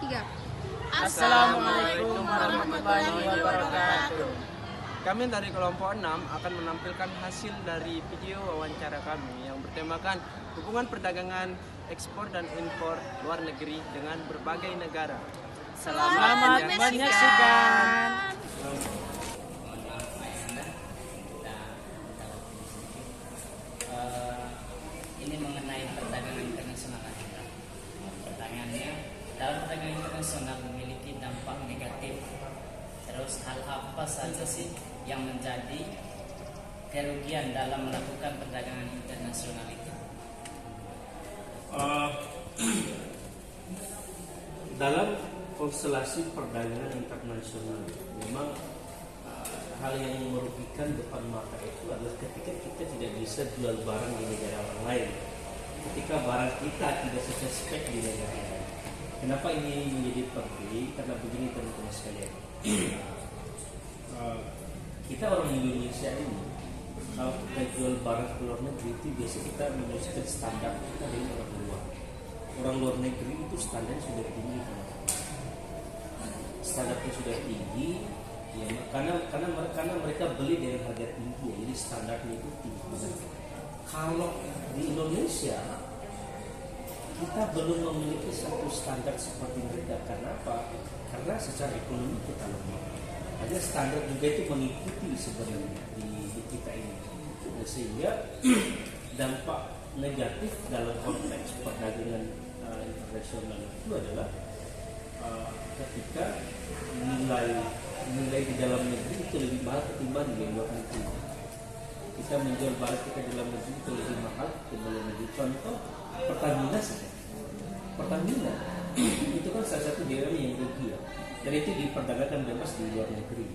3. Assalamualaikum warahmatullahi wabarakatuh. Kami dari kelompok 6 akan menampilkan hasil dari video wawancara kami yang bertemakan hubungan perdagangan ekspor dan impor luar negeri dengan berbagai negara. Selamat menyaksikan. Ini mengenai perdagangan internasional kita. Pertanyaannya, dalam perdagangan internasional memiliki dampak negatif. Terus hal apa saja sih yang menjadi kerugian dalam melakukan perdagangan internasional itu? Dalam konstelasi perdagangan internasional, memang hal yang merugikan depan mata itu adalah ketika kita tidak bisa jual barang di negara orang lain, ketika barang kita tidak sesuai spek di negara lain. Kenapa ini menjadi penting? Karena begini teman-teman sekalian, kita orang Indonesia ini kalau kita jual barang ke luar negeri itu biasa kita menyesuaikan standar kita dengan orang luar. Orang luar negeri itu standar sudah tinggi, standarnya sudah tinggi. Ya, karena mereka beli dengan harga tinggi, ya, jadi standarnya itu tinggi. Kalau di Indonesia kita belum memiliki satu standar seperti mereka. Karena apa? Karena secara ekonomi kita lemah. Ada standar juga itu mengikuti sebenarnya di kita ini. Nah, sehingga dampak negatif dalam konteks perdagangan internasional itu adalah ketika nilai di dalam negeri itu lebih mahal ketimbang di luar negeri. Kita menjual barang kita di dalam negeri itu lebih mahal ketimbang luar negeri. Contoh Pertamina saja. Pertamina itu kan salah satu daerah yang rugi, ya, dan itu diperdagangkan bebas di luar negeri.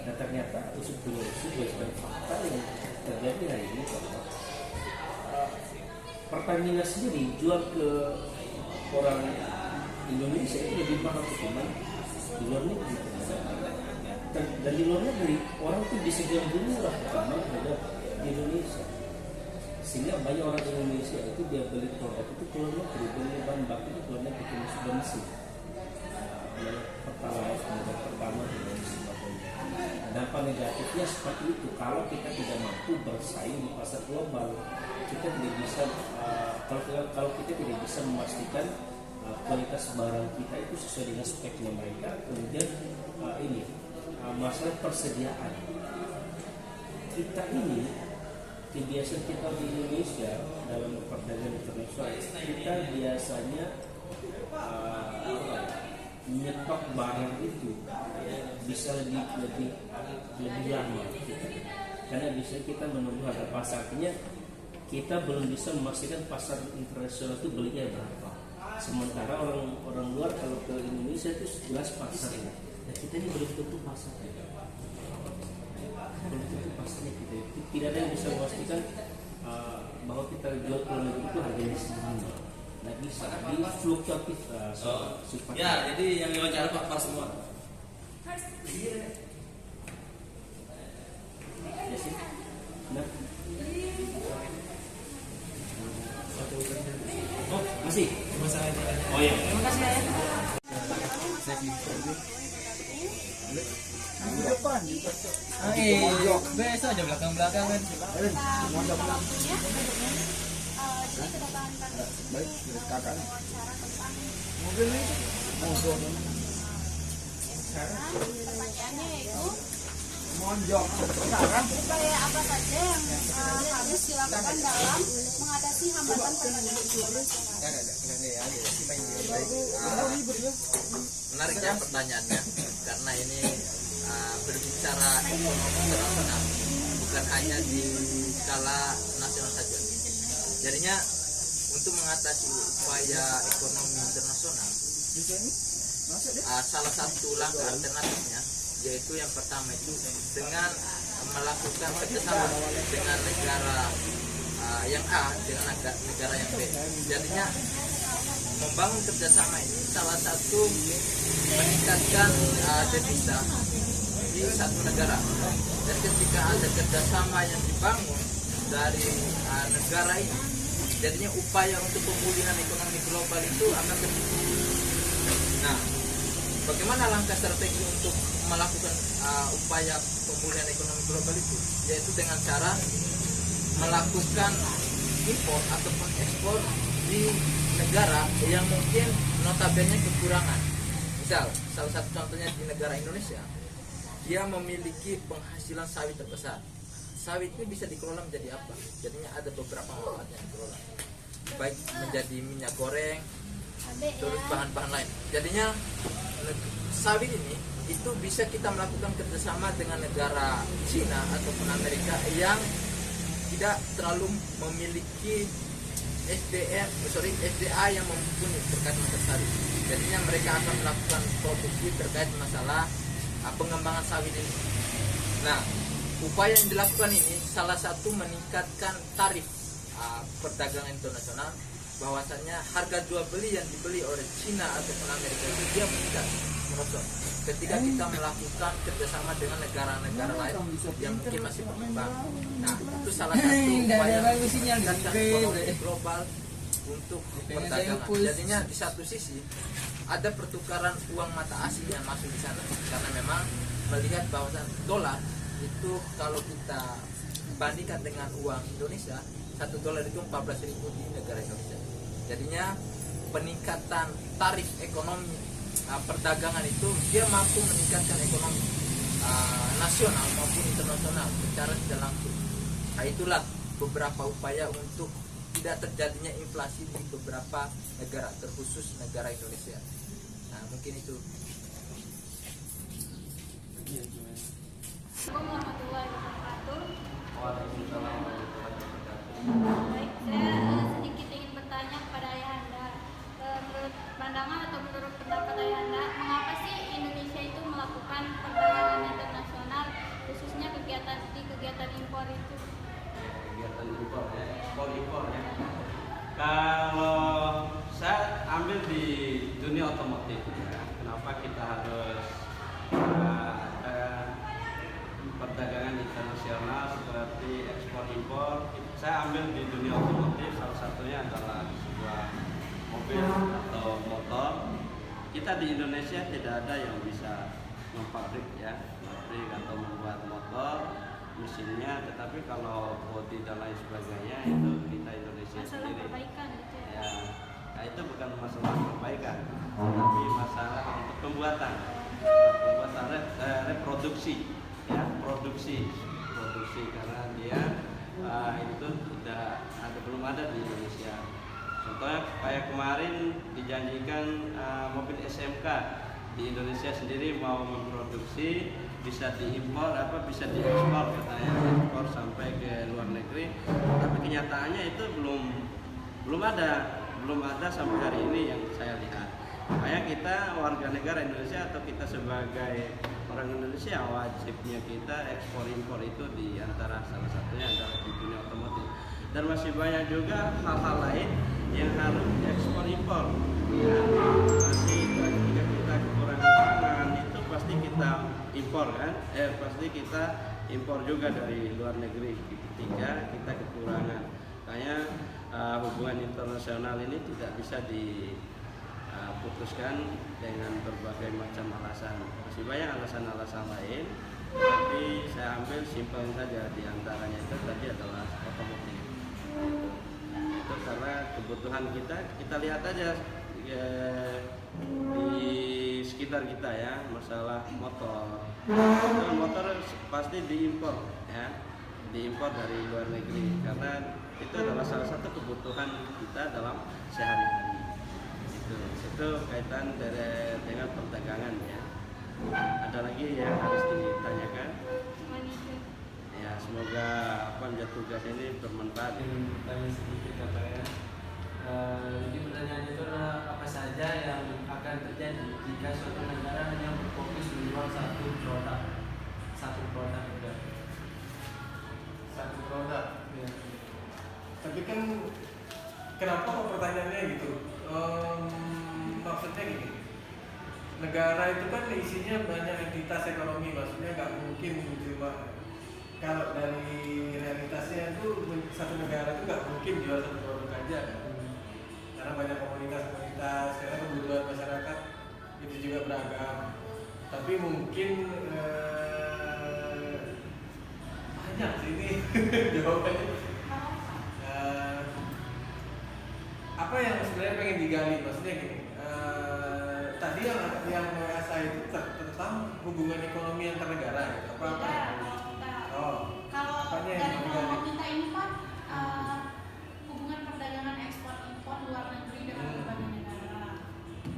Dan ternyata usut punya usut berdasarkan fakta yang terjadi hari ini, contoh Pertamina sendiri jual ke orang Indonesia itu lebih mahal ketimbang di luar negeri. Dan di luar negeri orang itu bisa jual murah ketimbang terhadap di Indonesia. Sehingga banyak orang Indonesia itu dia beli produk itu ke luar negeri, beli bahan baku itu ke luar negeri, termasuk bensin, pertama dan sebagainya. Dampak negatifnya seperti itu. Kalau kita tidak mampu bersaing di pasar global, kita tidak bisa kalau kita tidak bisa memastikan kualitas barang kita itu sesuai dengan speknya mereka. Kemudian masalah persediaan kita ini, kebiasaan kita di Indonesia dalam perdagangan internasional, kita biasanya menyetok barang itu bisa lebih lama gitu. Karena bisa kita menunggu harga pasar, artinya kita belum bisa memastikan pasar internasional itu belinya berapa. Sementara orang luar kalau ke Indonesia itu jelas pasarnya. Nah, kita ini belum tentu pasarnya. Belum tentu pasarnya kita. Tidak ada yang bisa memastikan bahwa kita jual ke luar negeri itu harganya segini. Nah, bisa di fluktuatif sifatnya. Ya, jadi yang diwawancara Pak semua. Ya sih. Nah. Oh, masih? Oh ya. Terima kasih ya. Depan juga. Besok aja belakang-belakangan. Baik, kakak. Mobil ini pertanyaannya yaitu Monjok. upaya apa saja yang harus dilakukan dalam mengatasi hambatan perdagangan Menariknya pertanyaannya karena ini berbicara ekonomi internasional, bukan hanya di skala nasional saja. Jadinya untuk mengatasi upaya ekonomi internasional, salah satu langkah alternatifnya yaitu yang pertama itu dengan melakukan kerjasama dengan negara yang A dengan negara yang B. Jadinya membangun kerjasama ini salah satu meningkatkan devisa di satu negara. Dan ketika ada kerjasama yang dibangun dari negara ini, jadinya upaya untuk pemulihan ekonomi global itu akan terjadi. Nah, bagaimana langkah strategi untuk melakukan upaya pemulihan ekonomi global itu? Yaitu dengan cara melakukan impor ataupun ekspor di negara yang mungkin notabene kekurangan. Misal, salah satu contohnya di negara Indonesia, dia memiliki penghasilan sawit terbesar. Sawit ini bisa dikelola menjadi apa? Jadinya ada beberapa manfaat yang dikelola, baik menjadi minyak goreng, terus bahan-bahan lain. Jadinya sawit ini itu bisa kita melakukan kerjasama dengan negara Cina ataupun Amerika yang tidak terlalu memiliki SDA yang mumpuni terkait masalah sawit. Jadinya mereka akan melakukan produksi terkait masalah pengembangan sawit ini. Nah, upaya yang dilakukan ini salah satu meningkatkan tarif perdagangan internasional, bahwasannya harga jual beli yang dibeli oleh Cina ataupun Amerika itu dia meningkat merosot ketika kita melakukan kerjasama dengan negara-negara lain yang mungkin masih berkembang. Nah, itu salah satu upaya meningkatkan ekonomi global untuk perdagangan. Jadinya di satu sisi ada pertukaran uang mata asing yang masuk di sana, karena memang melihat bahwa dolar itu kalau kita bandingkan dengan uang Indonesia, $1 itu 14.000 di negara Indonesia. Jadinya peningkatan tarif ekonomi perdagangan itu dia mampu meningkatkan ekonomi nasional maupun internasional secara tidak langsung. Nah, itulah beberapa upaya untuk tidak terjadinya inflasi di beberapa negara, terkhusus negara Indonesia. Nah, mungkin itu. Assalamualaikum warahmatullahi wabarakatuh. Waalaikumsalam warahmatullahi wabarakatuh. Baik, saya sedikit ingin bertanya kepada Ayahanda. Menurut pandangan atau menurut pendapat Ayahanda, mengapa sih Indonesia itu melakukan perdagangan internasional, khususnya kegiatan impor itu? Kegiatan impor ya, ekspor ya. Kalau saya ambil di dunia otomotif ya, kenapa kita harus ada perdagangan internasional seperti ekspor impor? Saya ambil di dunia otomotif, salah satunya adalah sebuah mobil atau motor. Kita di Indonesia tidak ada yang bisa mempabrik atau membuat motor mesinnya, tetapi kalau bodi dan lain sebagainya itu kita Indonesia Masalah sendiri. perbaikan gitu ya. Ya, nah itu bukan masalah perbaikan, tapi masalah untuk pembuatan reproduksi, ya produksi karena dia itu belum ada di Indonesia. Contohnya kayak kemarin dijanjikan mobil SMK di Indonesia sendiri mau memproduksi, bisa diimpor bisa diekspor katanya, ekspor sampai ke luar negeri, tapi kenyataannya itu belum ada sampai hari ini yang saya lihat. Makanya kita warga negara Indonesia atau kita sebagai orang Indonesia, wajibnya kita ekspor impor itu di antara salah satunya adalah di dunia otomotif. Dan masih banyak juga hal-hal lain yang harus ekspor impor. Ya, pasti jika kita kekurangan pangan itu pasti kita impor kan? Pasti kita impor juga dari luar negeri ketika kita kekurangan. Makanya hubungan internasional ini tidak bisa diputuskan dengan berbagai macam alasan. Masih banyak alasan-alasan lain, tapi saya ambil simpel saja, di antaranya itu tadi adalah otomotif. Itu karena kebutuhan kita lihat aja di sekitar kita ya, masalah motor pasti diimpor ya, diimpor dari luar negeri karena itu adalah salah satu kebutuhan kita dalam sehari-hari. Itu kaitan dengan perdagangan ya. Ada lagi yang harus ditanyakan? Ya, semoga menjadi tugas ini bermanfaat. Tanya sedikit katanya. Jadi pertanyaannya itu adalah apa saja yang akan terjadi jika suatu negara hanya berfokus menjual satu produk ya. Tapi kan kenapa kok pertanyaannya gitu? Maksudnya gini, negara itu kan isinya banyak entitas ekonomi, maksudnya nggak mungkin cuma kalau dari realitasnya itu satu negara itu nggak mungkin jual satu produk aja kan? Karena banyak komunitas, karena kebutuhan masyarakat tapi mungkin banyak sih ini jawabannya. Apa yang sebenarnya pengen digali, maksudnya gini, tadi yang WSA itu tentang hubungan ekonomi antar negara gitu. Apa Kalau apanya yang dari digali? kelompok kita ini Pak, hubungan perdagangan ekspor impor luar negeri dengan berbagai negara.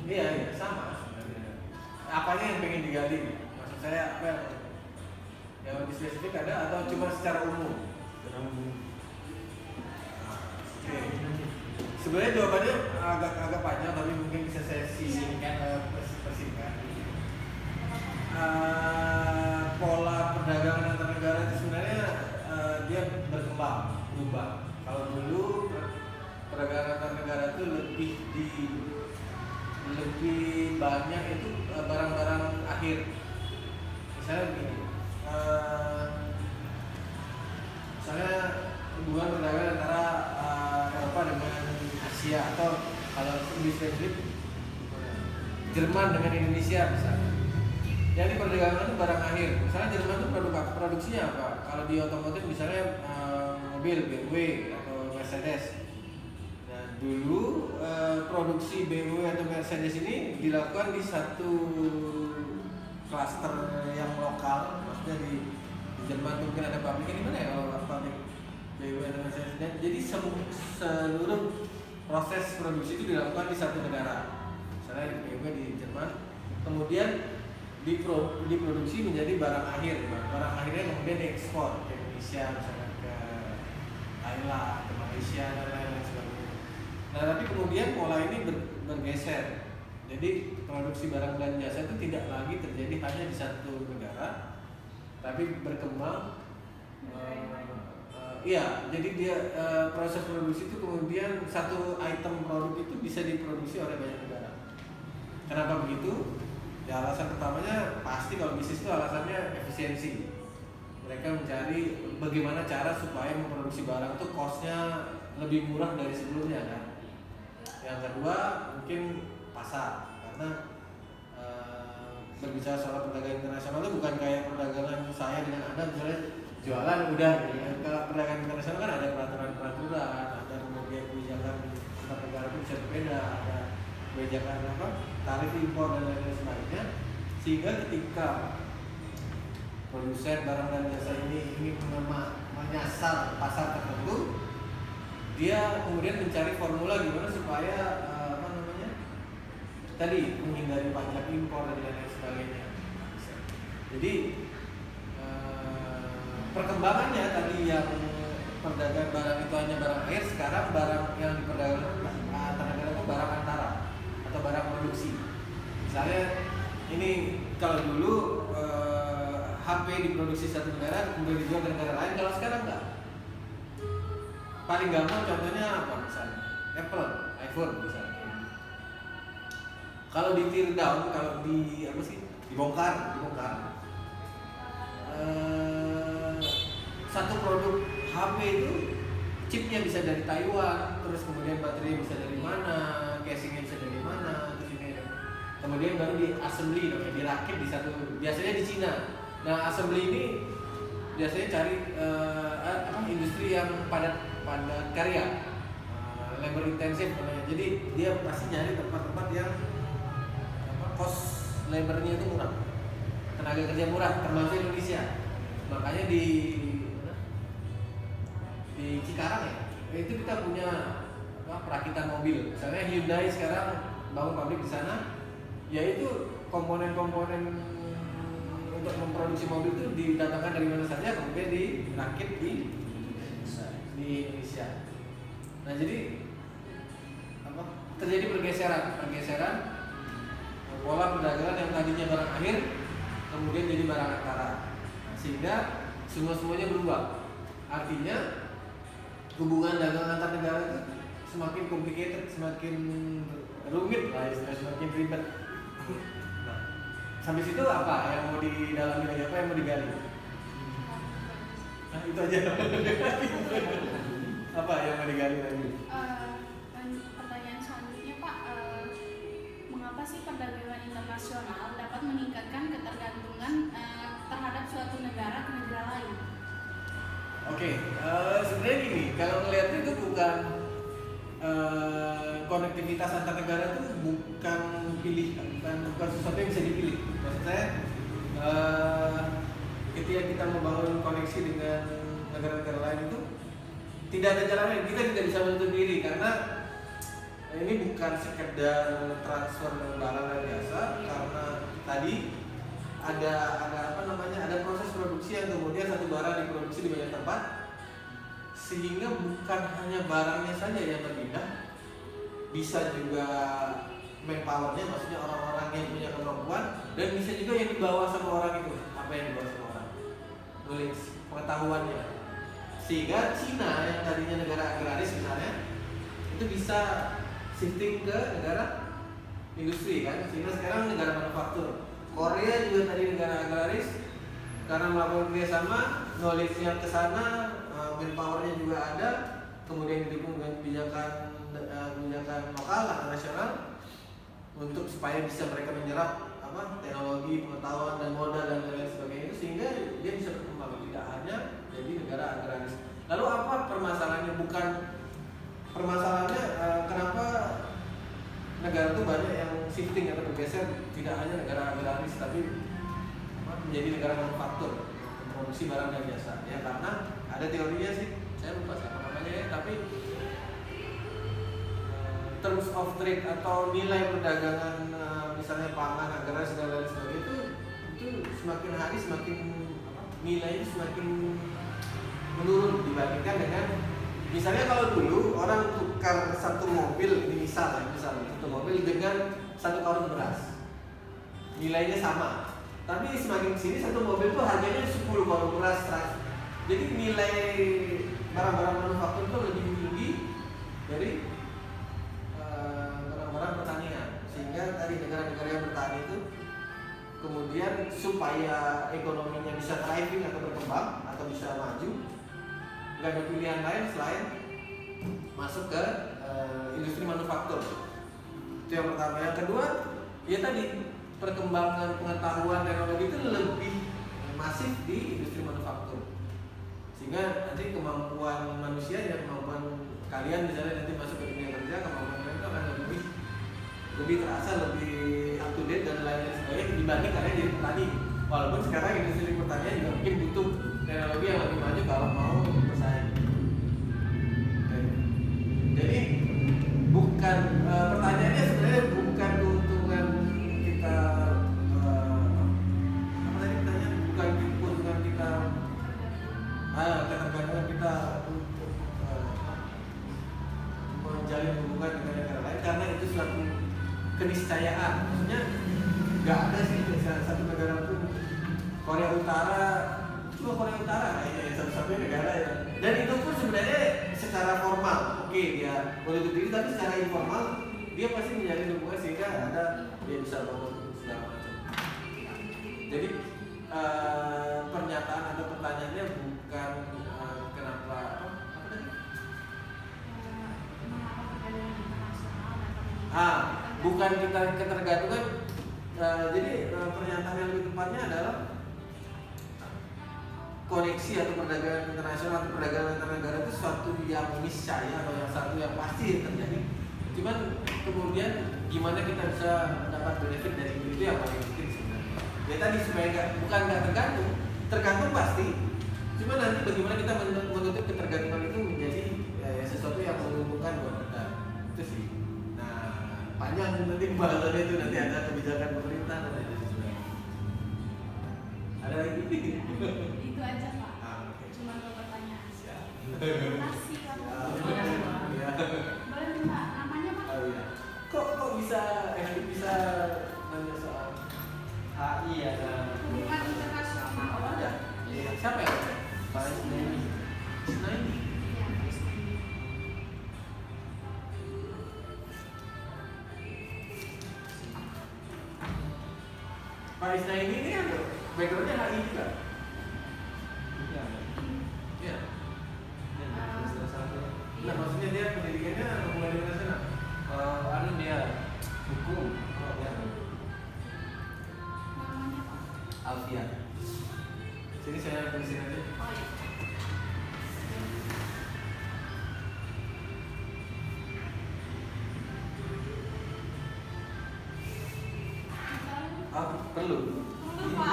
Iya sama sebenarnya. Apanya yang pengen digali? Maksud saya apa yang lebih spesifik ada atau cuma secara umum? Oke. Sebenarnya jawabannya agak panjang, tapi mungkin bisa saya persingkat. Pola perdagangan antar negara itu sebenarnya dia berkembang, berubah. Kalau dulu perdagangan antar negara itu lebih banyak itu barang-barang akhir. Misalnya begini, misalnya hubungan perdagangan antara Eropa dengan Asia, atau kalau lebih spesifik Jerman dengan Indonesia misalnya. Jadi perdagangan itu barang akhir. Misalnya Jerman itu produksinya apa? Kalau di otomotif misalnya mobil BMW atau Mercedes. Nah dulu produksi BMW atau Mercedes ini dilakukan di satu klaster yang lokal, maksudnya di Jerman mungkin ada pabriknya. Di mana ya kalau pabrik BMW atau Mercedes? Jadi seluruh proses produksi itu dilakukan di satu negara. Misalnya BMW di Jerman, kemudian diproduksi menjadi barang akhir. Barang akhirnya kemudian diekspor ke Indonesia, misalnya ke Thailand, ke Malaysia dan lain-lain sebagainya. Nah tapi kemudian pola ini bergeser. Jadi produksi barang dan jasa itu tidak lagi terjadi hanya di satu negara, tapi berkembang. Iya, jadi dia proses produksi itu kemudian satu item produk itu bisa diproduksi oleh banyak negara. Kenapa begitu? Ya alasan pertamanya pasti kalau bisnis itu alasannya efisiensi. Mereka mencari bagaimana cara supaya memproduksi barang itu costnya lebih murah dari sebelumnya kan. Yang kedua mungkin pasar, karena berbicara soal perdagangan internasional itu bukan kayak perdagangan saya dengan Anda misalnya jualan udah gitu. Kalau perdagangan internasional kan ada peraturan-peraturan, ada kemudian kebijakan antar negara itu bisa berbeda, ada kebijakan tarif impor dan lain-lain sebagainya, sehingga ketika produsen barang dan jasa ini ingin menyasar pasar tertentu, dia kemudian mencari formula gimana supaya tadi menghindari pajak impor dan lain-lain sebagainya. Jadi perkembangannya tadi yang perdagangan barang itu hanya barang akhir, sekarang barang yang diperdagangkan antar negara itu barang antara atau barang produksi. Misalnya ini kalau dulu HP diproduksi satu negara kemudian dijual ke negara lain, kalau sekarang enggak. Paling gampang contohnya apa misalnya? Apple, iPhone misalnya. Kalau di tear down, kalau dibongkar. Satu produk HP itu chipnya bisa dari Taiwan, terus kemudian baterainya bisa dari mana, casingnya bisa dari mana, terus ini kemudian baru di assembly, dirakit di satu, biasanya di Cina. Nah assembly ini biasanya cari industri yang padat karya, labor intensif namanya. Jadi dia pasti nyari tempat-tempat yang cost labornya itu murah, tenaga kerja murah, termasuk Indonesia. Makanya di Cikarang ya, itu kita punya perakitan mobil. Misalnya Hyundai sekarang bangun pabrik di sana, yaitu komponen-komponen untuk memproduksi mobil itu didatangkan dari mana saja, kemudian dirakit di Indonesia. Nah jadi terjadi pergeseran pola perdagangan yang tadinya barang akhir kemudian jadi barang antara, sehingga semuanya berubah. Artinya hubungan dagang antar negara itu semakin complicated, semakin rumit lah, semakin ribet. Nah, sampai situ apa yang mau didalami lagi, apa yang mau digali? Nah, itu aja. Apa yang mau digali lagi? Pertanyaan selanjutnya Pak, mengapa sih perdagangan internasional dapat meningkatkan ketergantungan Oke, sebenarnya gini, kalau ngelihatnya itu bukan konektivitas antar negara itu bukan bukan sesuatu yang bisa dipilih. Maksudnya ketika kita membangun koneksi dengan negara-negara lain itu tidak ada jalan lain, kita tidak bisa menutup diri karena ini bukan sekedar transfer barang dan jasa, karena tadi ada apa namanya, ada proses produksi yang kemudian satu barang diproduksi di banyak tempat, sehingga bukan hanya barangnya saja yang berpindah, bisa juga manpowernya, maksudnya orang-orang yang punya kemampuan, dan bisa juga yang dibawa sama orang itu. Apa yang dibawa sama orang? Knowledge, pengetahuannya. Sehingga Cina yang tadinya negara agraris misalnya, itu bisa shifting ke negara industri kan. Cina sekarang negara manufaktur. Korea juga tadi negara agraris, karena melakukan kerjasama, knowledge-nya ke sana, manpower-nya juga ada, kemudian didukung dengan kebijakan lokal atau nasional untuk supaya bisa mereka menyerap teknologi, pengetahuan dan modal dan lain sebagainya, sehingga dia bisa berkembang, tidak hanya jadi negara agraris. Lalu apa permasalahannya? Bukan permasalahannya kenapa negara itu banyak yang shifting atau bergeser, tidak hanya negara agraris tapi menjadi negara manufaktur, memproduksi barang dan jasa. Ya karena ada teorinya sih, saya lupa siapa namanya ya, tapi terms of trade atau nilai perdagangan misalnya pangan, agraris dan lain sebagainya itu semakin hari semakin nilainya semakin menurun dibandingkan dengan misalnya kalau dulu orang tukar satu mobil, ini misalnya satu mobil dengan satu karung beras, nilainya sama. Tapi semakin kesini satu mobil itu harganya 10 karung beras. Jadi nilai barang-barang manufaktur itu lebih tinggi dari barang-barang pertanian. Sehingga tadi negara-negara yang bertani itu kemudian supaya ekonominya bisa thriving atau berkembang atau bisa maju, nggak ada pilihan lain selain masuk ke industri manufaktur. Itu yang pertama. Yang kedua, ya tadi perkembangan pengetahuan teknologi itu lebih masif di industri manufaktur, sehingga nanti kemampuan manusia ya, kemampuan kalian misalnya nanti masuk ke dunia kerja, kemampuan kalian itu akan lebih terasa, lebih up to date dan lain sebagainya dibanding kalian jadi petani. Walaupun sekarang industri pertanian juga mungkin butuh teknologi yang lebih maju kalau mau bersaing. Jadi bukan pertanyaannya sebenarnya bukan keuntungan kita apa tadi pertanyaan, bukan keuntungan kita ketergantungan kita untuk menjalin hubungan dengan negara lain, karena itu suatu keniscayaan. Maksudnya nggak ada sih satu negara pun, Korea Utara kayaknya satu-satunya negara ya. Dan itu pun sebenarnya secara formal oke, dia boleh berdiri, tapi secara informal dia pasti menjalin hubungan sehingga ada dia bisa bangun segala macam. Jadi pernyataan atau pertanyaannya bukan kenapa apa tadi? Bukan kita ketergantungan. Jadi pernyataan yang lebih tepatnya adalah koneksi atau perdagangan internasional atau perdagangan antar negara itu suatu yang niscaya atau yang satu yang pasti terjadi. Cuman kemudian gimana kita bisa mendapat benefit dari itu yang paling penting sebenarnya. Ya tadi supaya bukan nggak tergantung pasti. Cuma nanti bagaimana kita menutup ketergantungan itu menjadi sesuatu yang menguntungkan buat kita. Itu sih. Nah panjang nanti pembahasannya itu, nanti ada kebijakan pemerintah dan lain sebagainya. Ada lagi? Itu aja Pak. Okay. Cuma dua pertanyaan. Siap. Terima kasih Pak. Ya. Boleh minta namanya Pak? Oh iya. Kok bisa nanya soal HI ada Hubungan internasional. oh, ada? Iya. Siapa yang ada? Pak Isnaini. Isnaini. Iya, Pak Isnaini. Pak Isnaini ini kan backgroundnya HI juga. Iya. Nah maksudnya dia pendidikannya hubungan internasional. Dia hukum. Ya. Namanya Pak? Alfian. Sini saya tulisin aja. Oh iya. Perlu. Lupa.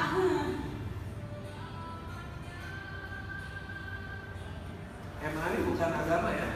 MA ini bukan agama ya.